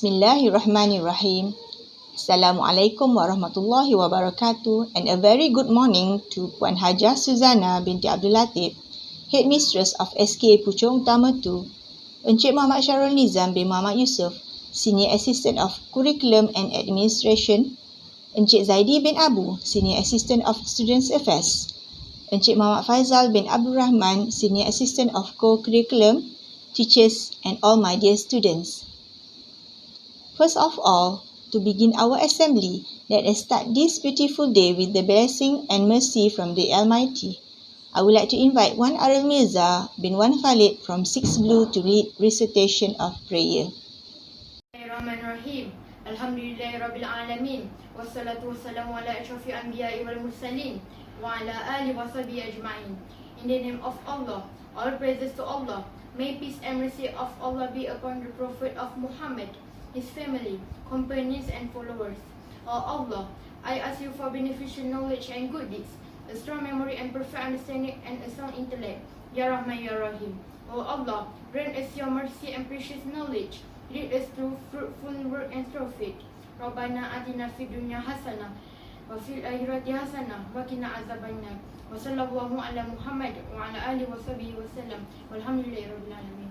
Bismillahirrahmanirrahim. Assalamualaikum warahmatullahi wabarakatuh, and a very good morning to Puan Hajah Suzana binti Abdul Latif, Headmistress of SK Puchong Utama 2, Encik Muhammad Syarul Nizam bin Muhammad Yusof, Senior Assistant of Curriculum and Administration, Encik Zaidi bin Abu, Senior Assistant of Students Affairs, Encik Muhammad Faizal bin Abdul Rahman, Senior Assistant of Co-Curriculum, teachers and all my dear students. First of all, to begin our assembly, let us start this beautiful day with the blessing and mercy from the Almighty. I would like to invite Wan Aril Mirza bin Wan Khalid from 6 Blue to lead recitation of prayer. Bismillahirrahmanirrahim. Alhamdulillahirabbil alamin. Wassalatu wassalamu ala asyrafil anbiya'i wal mursalin wa ala alihi washabihi ajma'in. In the name of Allah, all praises to Allah. May peace and mercy of Allah be upon the Prophet of Muhammad, his family, companions and followers. Oh Allah, I ask you for beneficial knowledge and good deeds, a strong memory and perfect understanding and a sound intellect. Ya Rahman Ya Rahim. Oh Allah, grant us your mercy and precious knowledge. Lead us through fruitful work and through faith. Rabbana atina fid dunya hasanah wa fil akhirati hasanah wa qina azabannar. Wa sallallahu ala Muhammad wa ala alihi wa sahbihi wa sallam. Walhamdulillahirabbil alamin.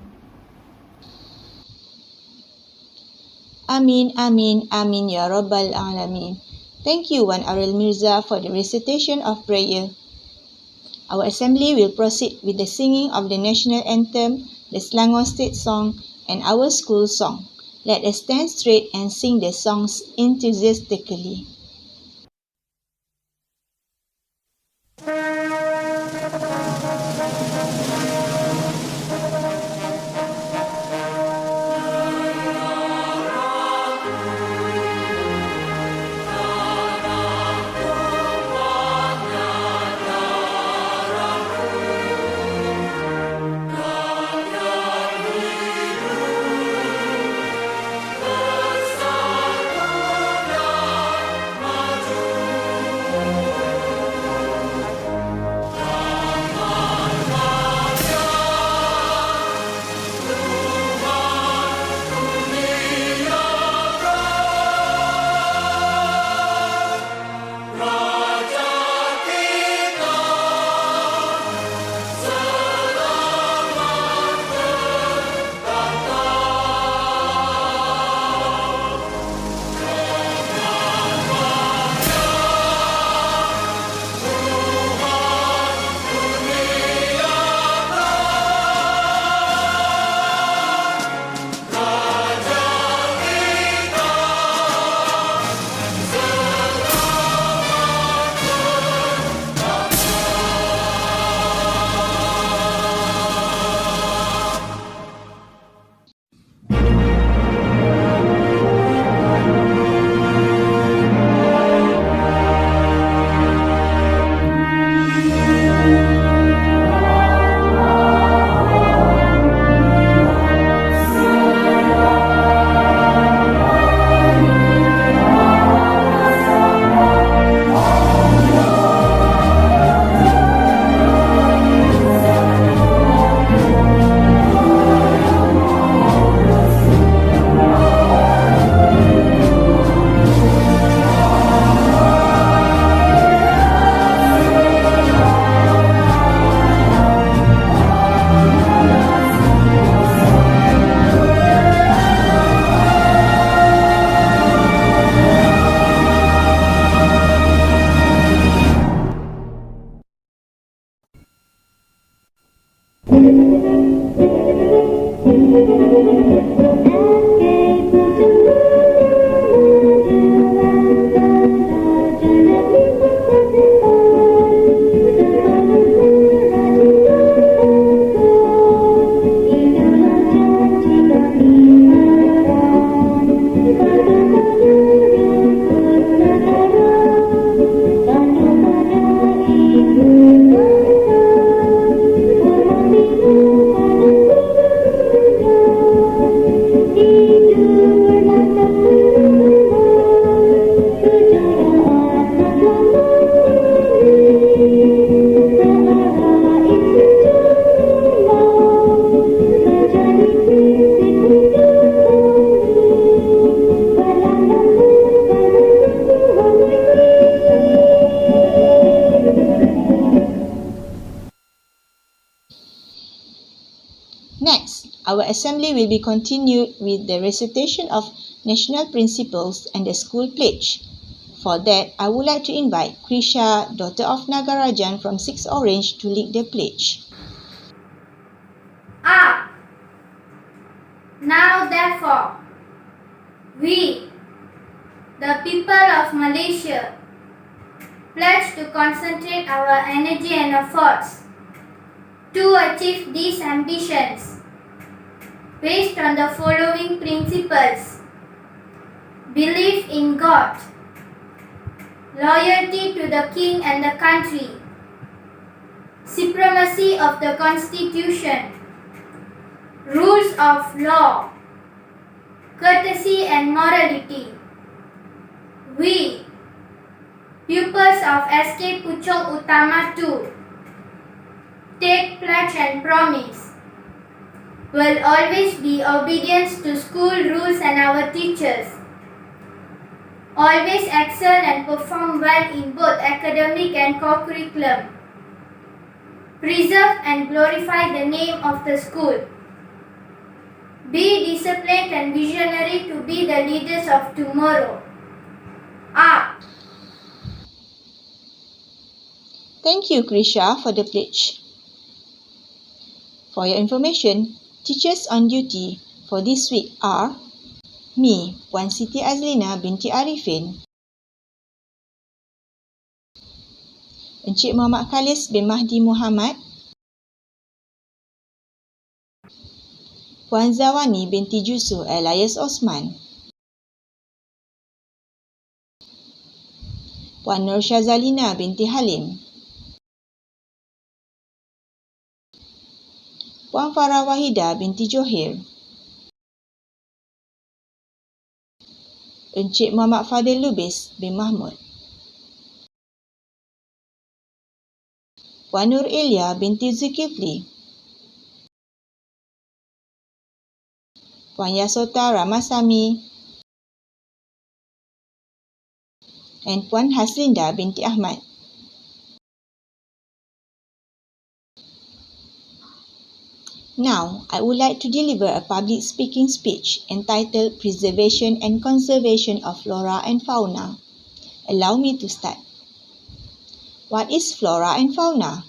Amin, amin, amin, ya Rabbal Alamin. Thank you, Wan Aril Mirza, for the recitation of prayer. Our assembly will proceed with the singing of the national anthem, the Selangor State Song, and our school song. Let us stand straight and sing the songs enthusiastically. our assembly will be continued with the recitation of national principles and the school pledge. For that, I would like to invite Krisha, daughter of Nagarajan from 6 Orange, to lead the pledge. Up. Now therefore, we, the people of Malaysia, pledge to concentrate our energy and efforts to achieve these ambitions based on the following principles: belief in God, loyalty to the king and the country, supremacy of the constitution, rules of law, courtesy and morality. We, pupils of SK Puchong Utama 2, take pledge and promise will always be obedience to school rules and our teachers, always excel and perform well in both academic and co-curriculum, preserve and glorify the name of the school, be disciplined and visionary to be the leaders of tomorrow. Up. Thank you, Krisha, for the pledge. For your information, teachers on duty for this week are me, Puan Siti Azlina binti Arifin, Encik Muhammad Khalis bin Mahdi Muhammad, Puan Zawani binti Jusu Elias Osman, Puan Nur Syazalina binti Halim, Puan Farah Wahida binti Johir, Encik Muhammad Fadil Lubis bin Mahmud, Puan Nur Elia binti Zulkifli, Puan Yasota Ramasami, and Puan Haslinda binti Ahmad. Now, I would like to deliver a public speaking speech entitled Preservation and Conservation of Flora and Fauna. Allow me to start. What is flora and fauna?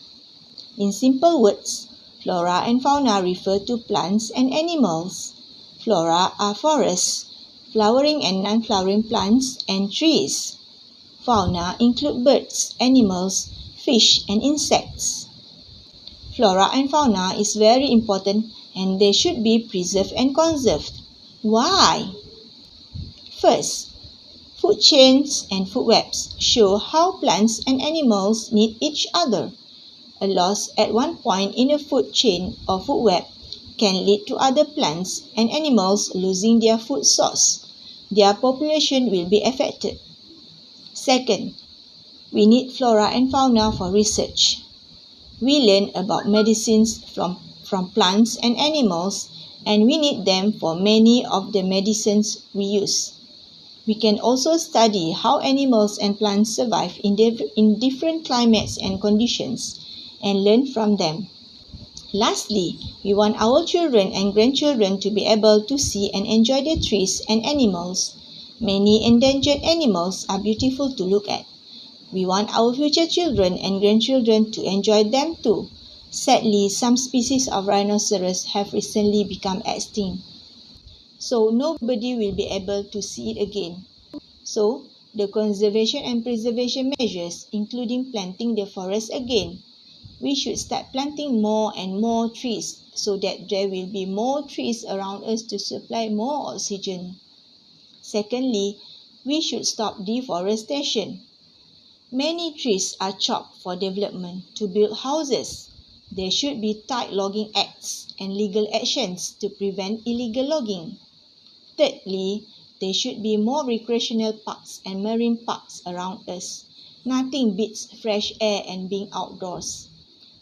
In simple words, flora and fauna refer to plants and animals. Flora are forests, flowering and non-flowering plants and trees. Fauna include birds, animals, fish and insects. Flora and fauna is very important and they should be preserved and conserved. Why? First, food chains and food webs show how plants and animals need each other. A loss at one point in a food chain or food web can lead to other plants and animals losing their food source. Their population will be affected. Second, we need flora and fauna for research. We learn about medicines from plants and animals, and we need them for many of the medicines we use. We can also study how animals and plants survive in different climates and conditions and learn from them. Lastly, we want our children and grandchildren to be able to see and enjoy the trees and animals. Many endangered animals are beautiful to look at. We want our future children and grandchildren to enjoy them too. Sadly, some species of rhinoceros have recently become extinct. So nobody will be able to see it again. So, the conservation and preservation measures, including planting the forest again. We should start planting more and more trees so that there will be more trees around us to supply more oxygen. Secondly, we should stop deforestation. Many trees are chopped for development to build houses. There should be tight logging acts and legal actions to prevent illegal logging. Thirdly, there should be more recreational parks and marine parks around us. Nothing beats fresh air and being outdoors.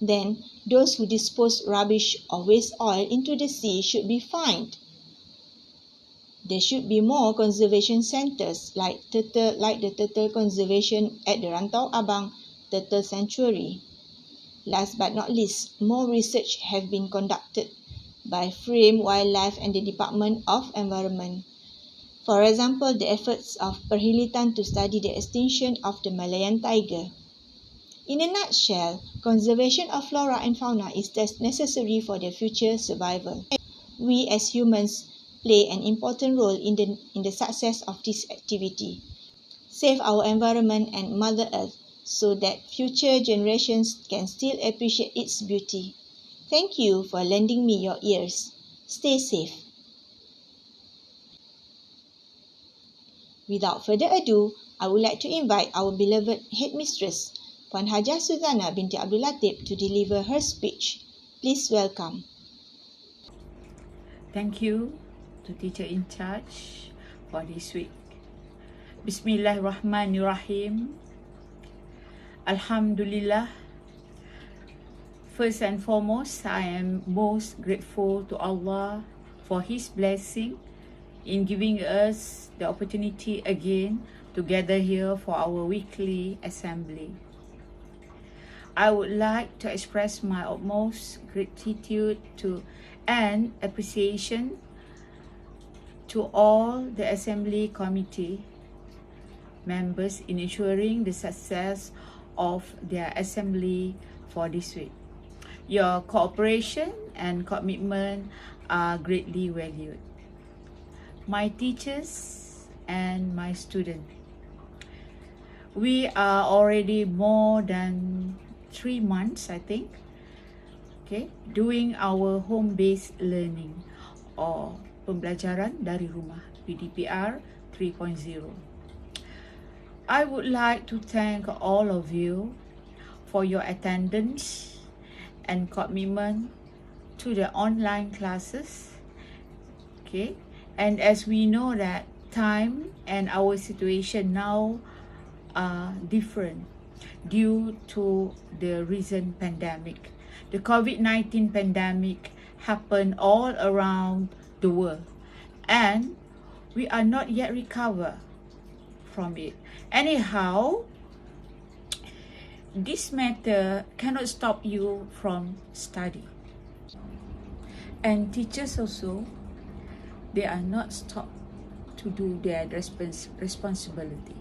Then, those who dispose rubbish or waste oil into the sea should be fined. There should be more conservation centres like the turtle conservation at the Rantau Abang Turtle Sanctuary. Last but not least, more research have been conducted. by Frame Wildlife and the Department of Environment. For example, the efforts of Perhilitan to study the extinction of the Malayan tiger. In a nutshell, conservation of flora and fauna is necessary for their future survival. We as humans play an important role in the success of this activity. Save our environment and Mother Earth so that future generations can still appreciate its beauty. Thank you for lending me your ears. Stay safe. Without further ado, I would like to invite our beloved headmistress, Puan Hajah Suzana binti Abdul Latif, to deliver her speech. Please welcome. Thank you to teacher in charge for this week. Bismillahirrahmanirrahim. Alhamdulillah. First and foremost, I am most grateful to Allah for His blessing in giving us the opportunity again to gather here for our weekly assembly. I would like to express my utmost gratitude to and appreciation to all the assembly committee members in ensuring the success of their assembly for this week. Your cooperation and commitment are greatly valued. My teachers and my students, we are already more than 3 months, I think, doing our home-based learning or pembelajaran dari rumah, PDPR 3.0. I would like to thank all of you for your attendance and commitment to the online classes. And as we know that time and our situation now are different due to the recent pandemic. The COVID-19 pandemic happened all around the world, and we are not yet recovered from it. Anyhow, this matter cannot stop you from study. And teachers also, they are not stopped to do their responsibility.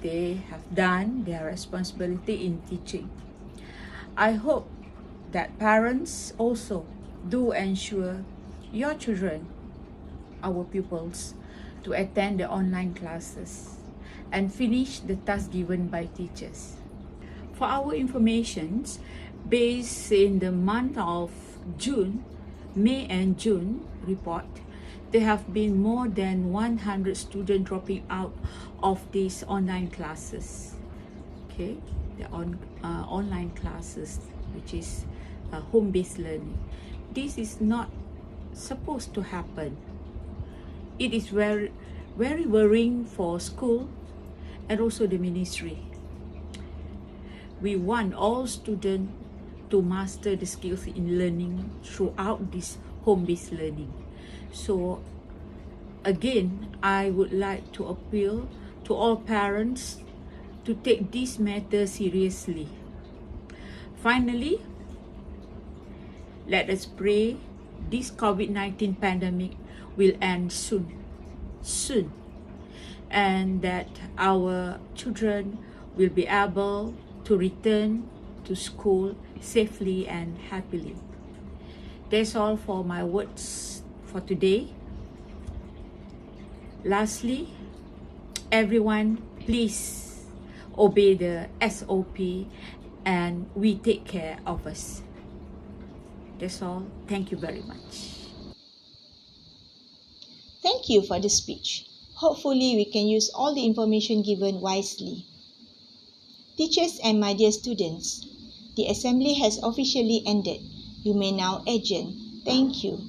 They have done their responsibility in teaching. I hope that parents also do ensure your children, our pupils, to attend the online classes and finish the task given by teachers. For our information, based in the month of June, May and June report, there have been more than 100 students dropping out of these online classes. The online classes, which is home-based learning. This is not supposed to happen. It is very, very worrying for school and also the ministry. We want all students to master the skills in learning throughout this home-based learning. So again, I would like to appeal to all parents to take this matter seriously. Finally, let us pray this COVID-19 pandemic will end soon, and that our children will be able to return to school safely and happily. That's all for my words for today. Lastly, everyone, please obey the SOP and we take care of us. That's all. Thank you very much. Thank you for the speech. Hopefully, we can use all the information given wisely. Teachers and my dear students, the assembly has officially ended. You may now adjourn. Thank you.